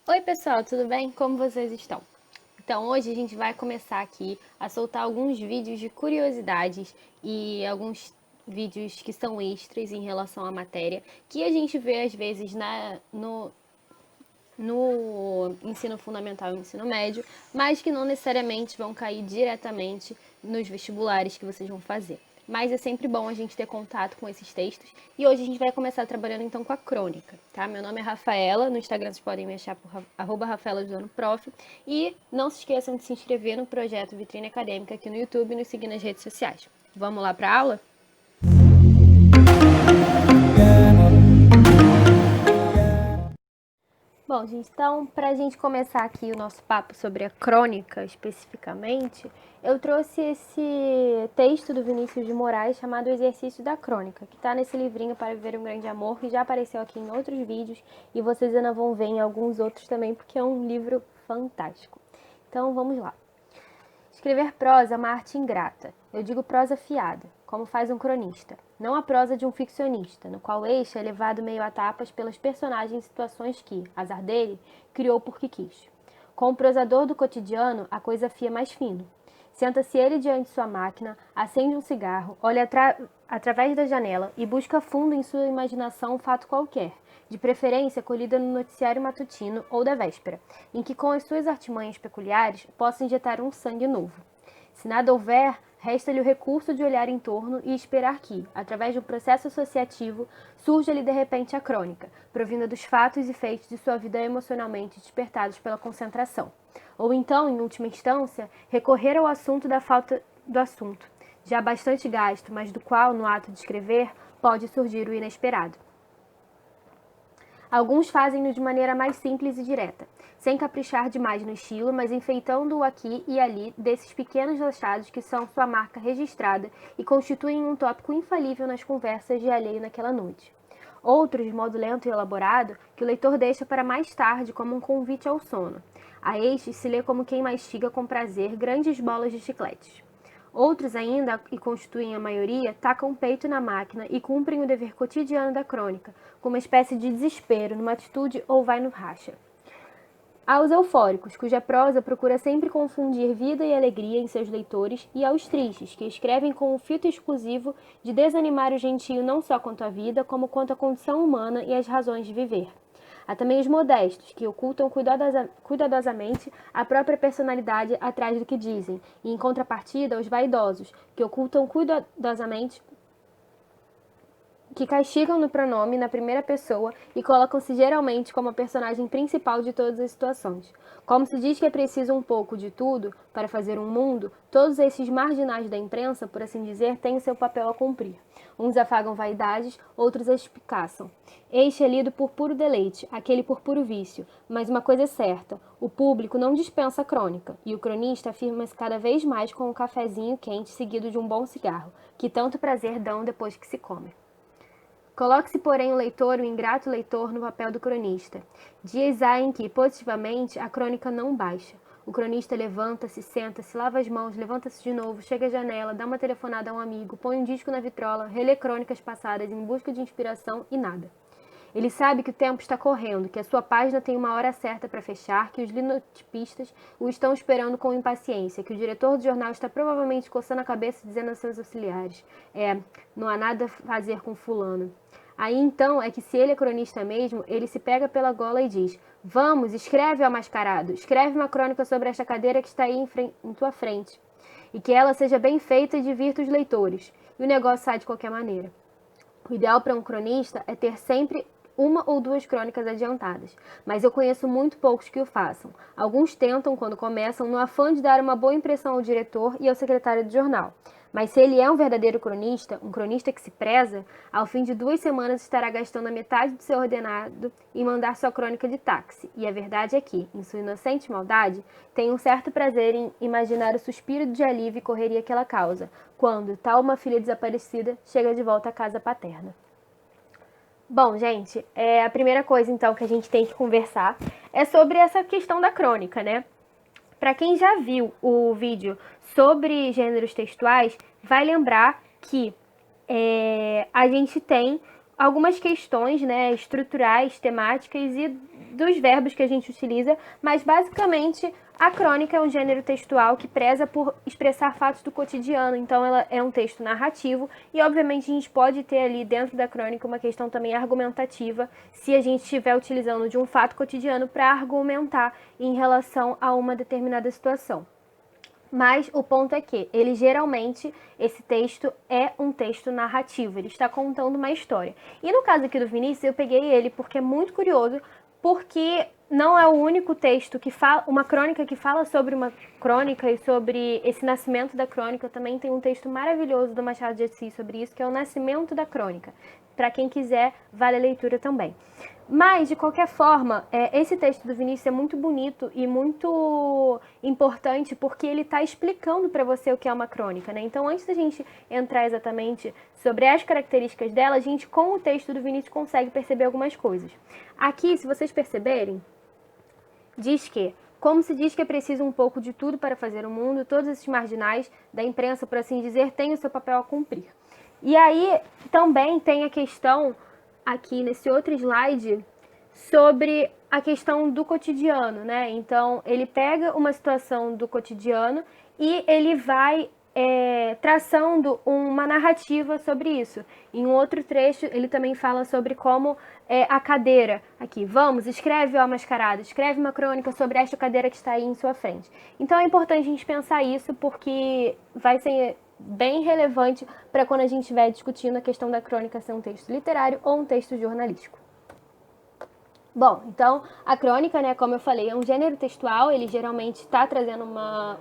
Oi pessoal, tudo bem? Como vocês estão? Então hoje a gente vai começar aqui a soltar alguns vídeos de curiosidades e alguns vídeos que são extras em relação à matéria que a gente vê às vezes no ensino fundamental e ensino médio, mas que não necessariamente vão cair diretamente nos vestibulares que vocês vão fazer. Mas é sempre bom a gente ter contato com esses textos. E hoje a gente vai começar trabalhando então com a crônica, tá? Meu nome é Rafaela, no Instagram vocês podem me achar por @rafaelajuanoprof. E não se esqueçam de se inscrever no projeto Vitrine Acadêmica aqui no YouTube e nos seguir nas redes sociais. Vamos lá para a aula? Bom, gente, então, para a gente começar aqui o nosso papo sobre a crônica especificamente, eu trouxe esse texto do Vinícius de Moraes chamado Exercício da Crônica, que está nesse livrinho Para Viver um Grande Amor, que já apareceu aqui em outros vídeos e vocês ainda vão ver em alguns outros também, porque é um livro fantástico. Então, vamos lá. Escrever prosa é uma arte ingrata, eu digo prosa fiada, como faz um cronista, não a prosa de um ficcionista, no qual este é levado meio a tapas pelas personagens e situações que, azar dele, criou porque quis. Com o prosador do cotidiano, a coisa fia mais fino. Senta-se ele diante de sua máquina, acende um cigarro, olha através da janela e busca fundo em sua imaginação um fato qualquer, de preferência colhida no noticiário matutino ou da véspera, em que com as suas artimanhas peculiares possa injetar um sangue novo. Se nada houver, resta-lhe o recurso de olhar em torno e esperar que, através de um processo associativo, surja-lhe de repente a crônica, provinda dos fatos e feitos de sua vida emocionalmente despertados pela concentração. Ou então, em última instância, recorrer ao assunto da falta do assunto, já bastante gasto, mas do qual, no ato de escrever, pode surgir o inesperado. Alguns fazem-no de maneira mais simples e direta, sem caprichar demais no estilo, mas enfeitando-o aqui e ali desses pequenos achados que são sua marca registrada e constituem um tópico infalível nas conversas de alheio naquela noite. Outros, de modo lento e elaborado, que o leitor deixa para mais tarde como um convite ao sono. A estes se lê como quem mastiga com prazer grandes bolas de chicletes. Outros ainda, e constituem a maioria, tacam o peito na máquina e cumprem o dever cotidiano da crônica, com uma espécie de desespero, numa atitude ou vai no racha. Há os eufóricos, cuja prosa procura sempre confundir vida e alegria em seus leitores, e aos tristes, que escrevem com o fito exclusivo de desanimar o gentio não só quanto à vida, como quanto à condição humana e às razões de viver. Há também os modestos, que ocultam cuidadosamente a própria personalidade atrás do que dizem, e em contrapartida os vaidosos, que ocultam cuidadosamente que castigam no pronome na primeira pessoa e colocam-se geralmente como a personagem principal de todas as situações. Como se diz que é preciso um pouco de tudo para fazer um mundo, todos esses marginais da imprensa, por assim dizer, têm seu papel a cumprir. Uns afagam vaidades, outros as espicaçam. Este é lido por puro deleite, aquele por puro vício, mas uma coisa é certa, o público não dispensa a crônica, e o cronista afirma-se cada vez mais com um cafezinho quente seguido de um bom cigarro, que tanto prazer dão depois que se come. Coloque-se, porém, o ingrato leitor, no papel do cronista. Dias há em que, positivamente, a crônica não baixa. O cronista levanta-se, senta-se, lava as mãos, levanta-se de novo, chega à janela, dá uma telefonada a um amigo, põe um disco na vitrola, relê crônicas passadas em busca de inspiração e nada. Ele sabe que o tempo está correndo, que a sua página tem uma hora certa para fechar, que os linotipistas o estão esperando com impaciência, que o diretor do jornal está provavelmente coçando a cabeça e dizendo a seus auxiliares: não há nada a fazer com fulano. Aí então é que, se ele é cronista mesmo, ele se pega pela gola e diz: vamos, escreve, ó mascarado, escreve uma crônica sobre esta cadeira que está aí em tua frente. E que ela seja bem feita e divirta os leitores. E o negócio sai de qualquer maneira. O ideal para um cronista é ter sempre uma ou duas crônicas adiantadas, mas eu conheço muito poucos que o façam. Alguns tentam, quando começam, no afã de dar uma boa impressão ao diretor e ao secretário do jornal. Mas se ele é um verdadeiro cronista, um cronista que se preza, ao fim de 2 semanas estará gastando a metade do seu ordenado em mandar sua crônica de táxi. E a verdade é que, em sua inocente maldade, tem um certo prazer em imaginar o suspiro de alívio e correria que ela causa, quando, tal uma filha desaparecida, chega de volta à casa paterna. Bom, gente, a primeira coisa, então, que a gente tem que conversar é sobre essa questão da crônica, né? Para quem já viu o vídeo sobre gêneros textuais, vai lembrar que a gente tem algumas questões, né, estruturais, temáticas e dos verbos que a gente utiliza, mas basicamente a crônica é um gênero textual que preza por expressar fatos do cotidiano, então ela é um texto narrativo e obviamente a gente pode ter ali dentro da crônica uma questão também argumentativa, se a gente estiver utilizando de um fato cotidiano para argumentar em relação a uma determinada situação. Mas o ponto é que ele geralmente, esse texto é um texto narrativo, ele está contando uma história. E no caso aqui do Vinícius, eu peguei ele porque é muito curioso, porque não é o único texto que fala, uma crônica que fala sobre uma crônica e sobre esse nascimento da crônica. Também tem um texto maravilhoso do Machado de Assis sobre isso, que é o Nascimento da Crônica. Para quem quiser, vale a leitura também. Mas, de qualquer forma, esse texto do Vinícius é muito bonito e muito importante porque ele está explicando para você o que é uma crônica, né? Então, antes da gente entrar exatamente sobre as características dela, a gente, com o texto do Vinícius, consegue perceber algumas coisas. Aqui, se vocês perceberem, diz que, como se diz que é preciso um pouco de tudo para fazer o mundo, todos esses marginais da imprensa, por assim dizer, têm o seu papel a cumprir. E aí, também tem a questão aqui nesse outro slide sobre a questão do cotidiano, né? Então, ele pega uma situação do cotidiano e ele vai traçando uma narrativa sobre isso. Em um outro trecho, ele também fala sobre como a cadeira, aqui, vamos, escreve, ó mascarado, escreve uma crônica sobre esta cadeira que está aí em sua frente. Então, é importante a gente pensar isso, porque vai ser bem relevante para quando a gente estiver discutindo a questão da crônica ser um texto literário ou um texto jornalístico. Bom, então a crônica, né, como eu falei, é um gênero textual, ele geralmente está trazendo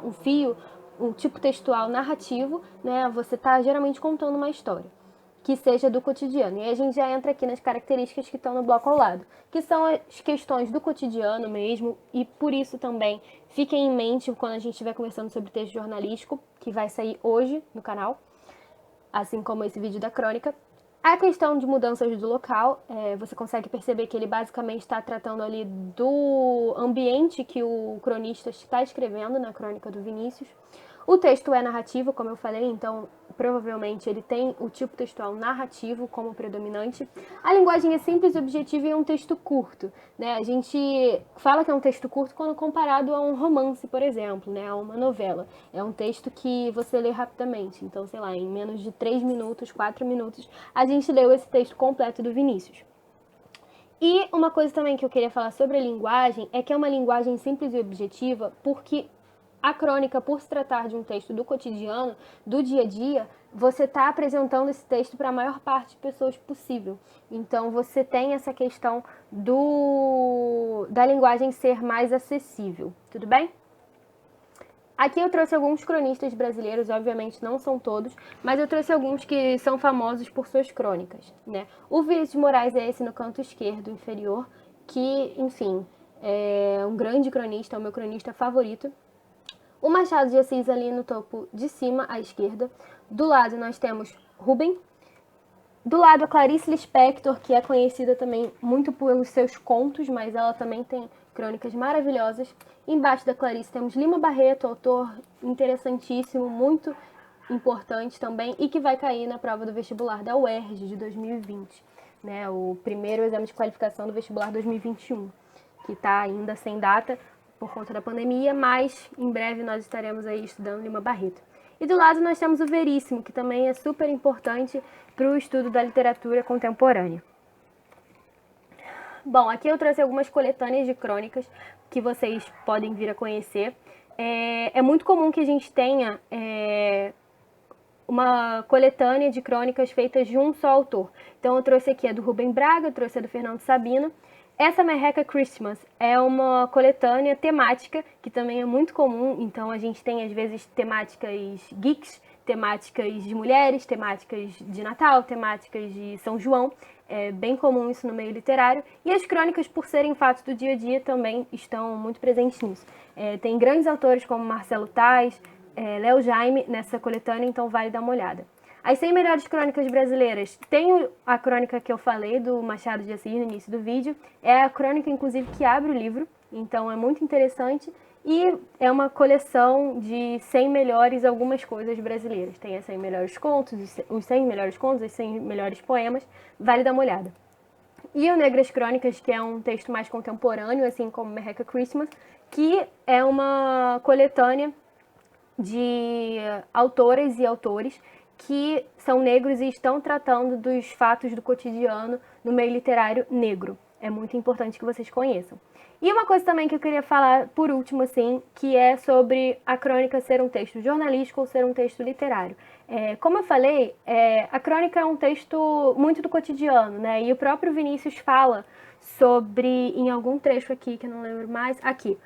um fio, um tipo textual narrativo, né, você está geralmente contando uma história que seja do cotidiano. E aí a gente já entra aqui nas características que estão no bloco ao lado, que são as questões do cotidiano mesmo, e por isso também fiquem em mente quando a gente estiver conversando sobre texto jornalístico, que vai sair hoje no canal, assim como esse vídeo da crônica. A questão de mudanças do local, você consegue perceber que ele basicamente está tratando ali do ambiente que o cronista está escrevendo na crônica do Vinícius. O texto é narrativo, como eu falei, então provavelmente ele tem o tipo textual narrativo como predominante. A linguagem é simples e objetiva e é um texto curto, né? A gente fala que é um texto curto quando comparado a um romance, por exemplo, né? A uma novela. É um texto que você lê rapidamente. Então, sei lá, em menos de 3 minutos, 4 minutos, a gente leu esse texto completo do Vinícius. E uma coisa também que eu queria falar sobre a linguagem é que é uma linguagem simples e objetiva porque a crônica, por se tratar de um texto do cotidiano, do dia a dia, você está apresentando esse texto para a maior parte de pessoas possível. Então, você tem essa questão da linguagem ser mais acessível. Tudo bem? Aqui eu trouxe alguns cronistas brasileiros, obviamente não são todos, mas eu trouxe alguns que são famosos por suas crônicas, né? O Vinícius de Moraes é esse no canto esquerdo inferior, que, enfim, é um grande cronista, é o meu cronista favorito. O Machado de Assis ali no topo de cima, à esquerda. Do lado nós temos Rubem. Do lado a Clarice Lispector, que é conhecida também muito pelos seus contos, mas ela também tem crônicas maravilhosas. Embaixo da Clarice temos Lima Barreto, autor interessantíssimo, muito importante também, e que vai cair na prova do vestibular da UERJ de 2020, né? O primeiro exame de qualificação do vestibular 2021, que está ainda sem data por conta da pandemia, mas em breve nós estaremos aí estudando Lima Barreto. E do lado nós temos o Veríssimo, que também é super importante para o estudo da literatura contemporânea. Bom, aqui eu trouxe algumas coletâneas de crônicas que vocês podem vir a conhecer. É muito comum que a gente tenha uma coletânea de crônicas feitas de um só autor. Então eu trouxe aqui a do Rubem Braga, eu trouxe a do Fernando Sabino. Essa Merreca Christmas é uma coletânea temática, que também é muito comum, então a gente tem às vezes temáticas geeks, temáticas de mulheres, temáticas de Natal, temáticas de São João, é bem comum isso no meio literário, e as crônicas, por serem fatos do dia a dia, também estão muito presentes nisso. Tem grandes autores como Marcelo Taz, Léo Jaime nessa coletânea, então vale dar uma olhada. As 100 melhores crônicas brasileiras, tem a crônica que eu falei do Machado de Assis no início do vídeo, é a crônica inclusive que abre o livro, então é muito interessante e é uma coleção de 100 melhores algumas coisas brasileiras. Tem as 100 melhores contos, os 100 melhores contos, os 100 melhores poemas, vale dar uma olhada. e o Negras Crônicas, que é um texto mais contemporâneo, assim como Merreca Christmas, que é uma coletânea de autoras e autores que são negros e estão tratando dos fatos do cotidiano no meio literário negro. É muito importante que vocês conheçam. E uma coisa também que eu queria falar por último, assim, que é sobre a crônica ser um texto jornalístico ou ser um texto literário. Como eu falei, a crônica é um texto muito do cotidiano, né? E o próprio Vinícius fala sobre, em algum trecho aqui, que eu não lembro mais, aqui,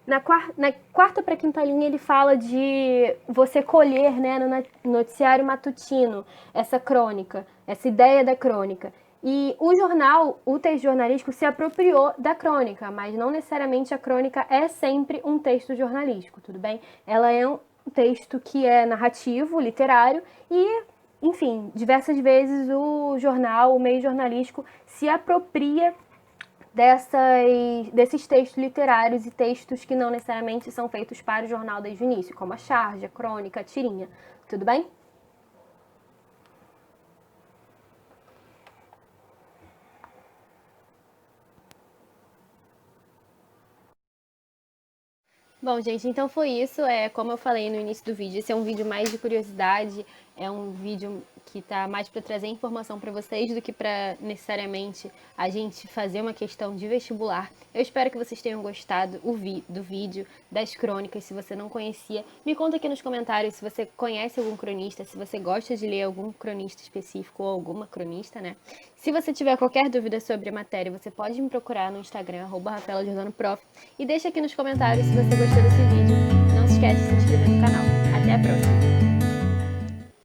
na quarta para quinta linha, ele fala de você colher, né, no noticiário matutino, essa crônica, essa ideia da crônica. E o jornal, o texto jornalístico, se apropriou da crônica, mas não necessariamente a crônica é sempre um texto jornalístico, tudo bem? Ela é um texto que é narrativo, literário, e, enfim, diversas vezes o jornal, o meio jornalístico, se apropria desses textos literários e textos que não necessariamente são feitos para o jornal desde o início, como a charge, a crônica, a tirinha. Tudo bem? Bom, gente, então foi isso. Como eu falei no início do vídeo, esse é um vídeo mais de curiosidade, é um vídeo que tá mais para trazer informação para vocês do que para necessariamente a gente fazer uma questão de vestibular. Eu espero que vocês tenham gostado do vídeo, das crônicas. Se você não conhecia, me conta aqui nos comentários se você conhece algum cronista, se você gosta de ler algum cronista específico ou alguma cronista, né? Se você tiver qualquer dúvida sobre a matéria, você pode me procurar no Instagram, @RafaelaJordanoProf, e deixa aqui nos comentários se você gostou desse vídeo. Não se esquece de se inscrever no canal. Até a próxima!